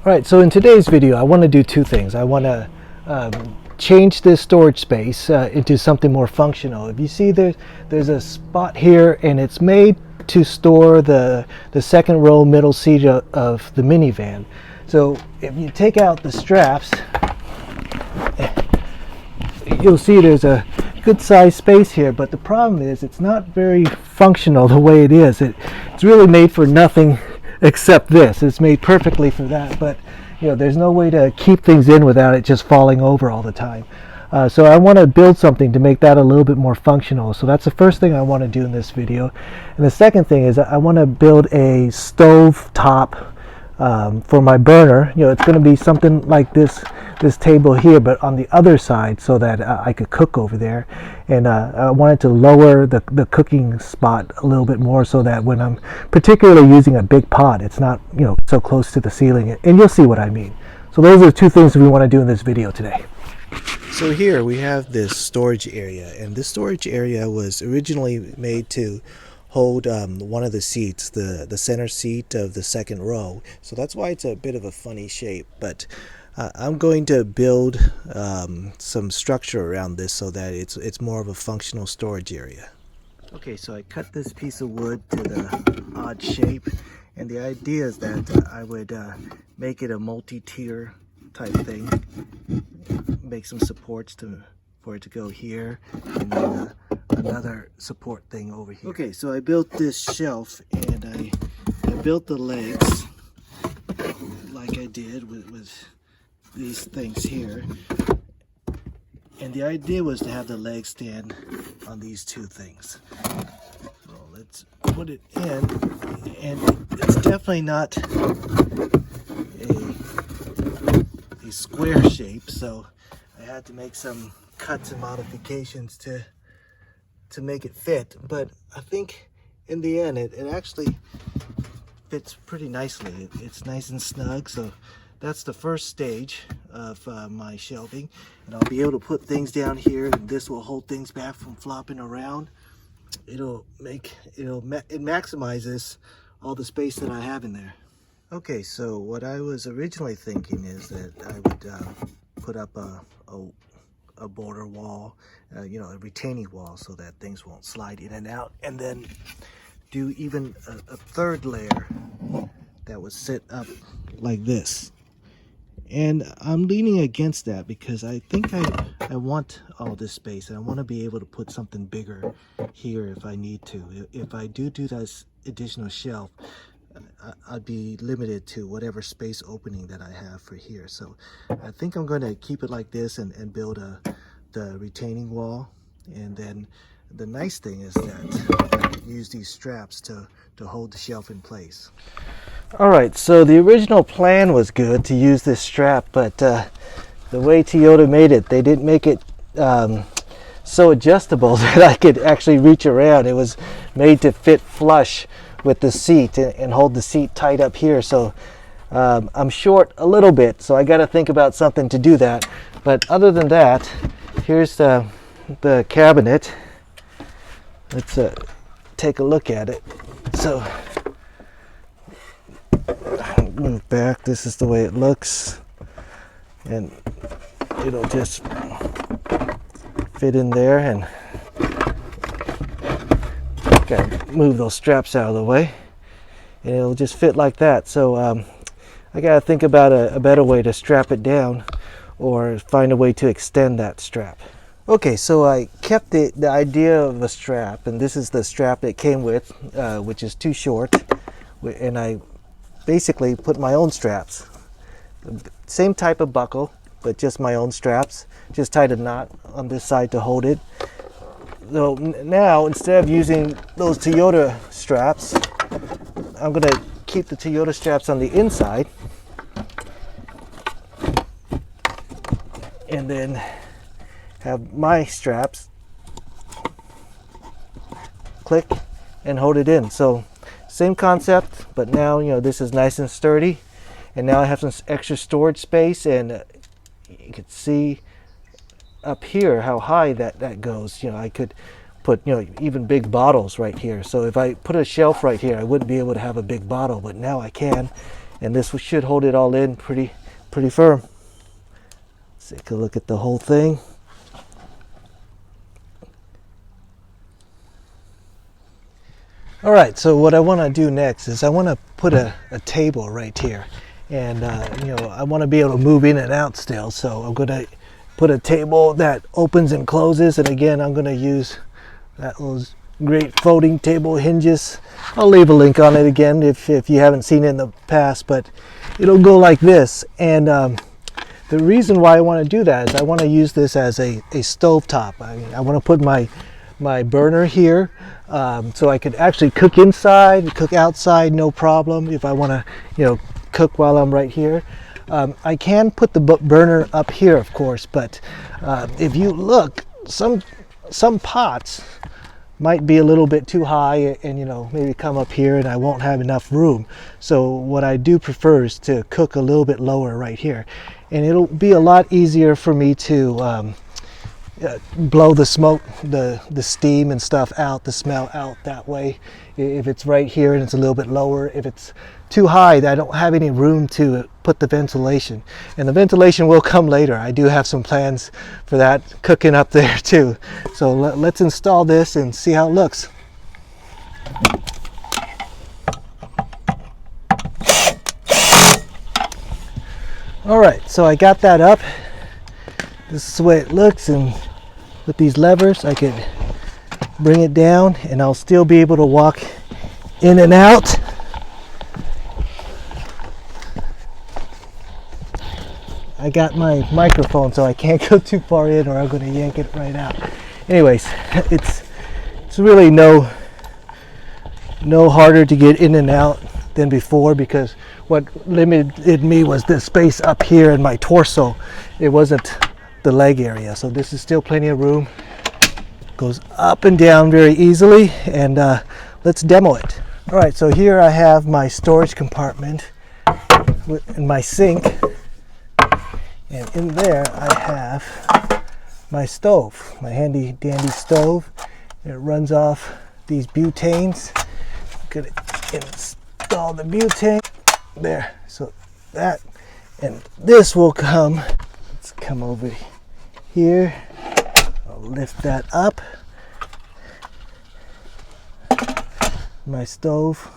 Alright, so in today's video I want to do two things. I want to change this storage space into something more functional. If you see there's a spot here and it's made to store the second row middle seat of the minivan. So if you take out the straps, you'll see there's a good sized space here, but the problem is it's not very functional the way it is. It's really made for nothing except this. It's made perfectly for that, but there's no way to keep things in without it just falling over all the time. So I want to build something to make that a little bit more functional. So that's the first thing I want to do in this video. And the second thing is I want to build a stove top for my burner. It's going to be something like this table here, but on the other side, so that I could cook over there. And I wanted to lower the cooking spot a little bit more, so that when I'm particularly using a big pot, it's not so close to the ceiling. And you'll see what I mean. So those are the two things that we want to do in this video today. So here we have this storage area, and this storage area was originally made to hold one of the seats, the center seat of the second row. So that's why it's a bit of a funny shape, but I'm going to build some structure around this so that it's more of a functional storage area. Okay, so I cut this piece of wood to the odd shape, and the idea is that I would make it a multi-tier type thing, make some supports for it to go here, and then another support thing over here. Okay, so I built this shelf, and I built the legs like I did with these things here, and the idea was to have the legs stand on these two things. So let's put it in, and it's definitely not a square shape, so I had to make some cuts and modifications to make it fit, but I think in the end it actually fits pretty nicely. It's nice and snug, so that's the first stage of my shelving, and I'll be able to put things down here, and this will hold things back from flopping around. It maximizes all the space that I have in there. Okay, so what I was originally thinking is that I would put up a border wall, a retaining wall, so that things won't slide in and out, and then do even a third layer that would sit up like this. And I'm leaning against that because I think I want all this space, and I want to be able to put something bigger here if I need to. If I do this additional shelf, I'd be limited to whatever space opening that I have for here. So I think I'm going to keep it like this and build the retaining wall. And then the nice thing is that I use these straps to hold the shelf in place. Alright, so the original plan was good to use this strap, but the way Toyota made it, they didn't make it so adjustable that I could actually reach around. It was made to fit flush with the seat and hold the seat tight up here. So I'm short a little bit, so I got to think about something to do that. But other than that, here's the cabinet. Let's take a look at it. So move back. This is the way it looks, and it'll just fit in there, and gotta move those straps out of the way, and it'll just fit like that. So I gotta think about a better way to strap it down, or find a way to extend that strap. Okay, so I kept the idea of a strap, and this is the strap it came with, which is too short, and I basically put my own straps, same type of buckle, but just my own straps. Just tied a knot on this side to hold it. So now, instead of using those Toyota straps, I'm going to keep the Toyota straps on the inside, and then have my straps click and hold it in. So same concept, but now this is nice and sturdy, and now I have some extra storage space, and you can see up here how high that goes. I could put even big bottles right here. So if I put a shelf right here, I wouldn't be able to have a big bottle, but now I can, and this should hold it all in pretty firm. Let's take a look at the whole thing. All right, so what I want to do next is I want to put a table right here, and you know, I want to be able to move in and out still, so I'm going to put a table that opens and closes, and again I'm going to use those great folding table hinges. I'll leave a link on it again if you haven't seen it in the past, but it'll go like this. And the reason why I want to do that is I want to use this as a stove top. I want to put my burner here, so I could actually cook inside, cook outside, no problem. If I want to, you know, cook while I'm right here, I can put the burner up here, of course. But if you look, some pots might be a little bit too high, and you know, maybe come up here and I won't have enough room. So what I do prefer is to cook a little bit lower right here, and it'll be a lot easier for me to blow the smoke, the steam and stuff out, the smell out that way. If it's right here and it's a little bit lower, if it's too high, I don't have any room to put the ventilation, and the ventilation will come later. I do have some plans for that cooking up there too. So let's install this and see how it looks. All right, so I got that up. This is the way it looks, and with these levers I could bring it down and I'll still be able to walk in and out. I got my microphone, so I can't go too far in or I'm going to yank it right out. Anyways, it's really no harder to get in and out than before, because what limited me was the space up here in my torso. It wasn't the leg area, so this is still plenty of room. Goes up and down very easily, and let's demo it. All right, so here I have my storage compartment and my sink, and in there I have my stove, my handy dandy stove. It runs off these butanes. Could install the butane there, so that, and this will come. Let's come over here. I'll lift that up. My stove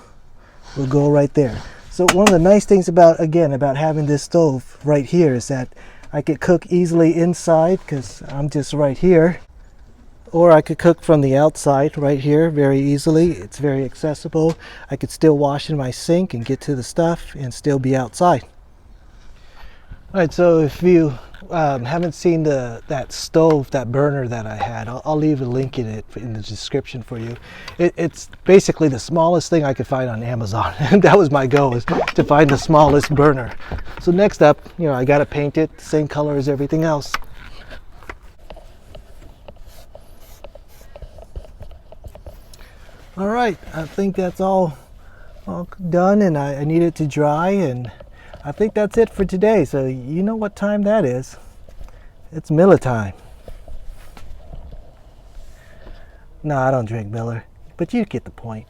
will go right there. So one of the nice things about having this stove right here is that I could cook easily inside because I'm just right here, or I could cook from the outside right here very easily. It's very accessible. I could still wash in my sink and get to the stuff and still be outside. All right, so if you haven't seen that stove, that burner that I had, I'll leave a link in the description for you. It's basically the smallest thing I could find on Amazon. That was my goal, is to find the smallest burner. So next up, you know, I got to paint it the same color as everything else. All right, I think that's all done, and I need it to dry, and I think that's it for today. So you know what time that is. It's Miller time. No, I don't drink Miller, but you get the point.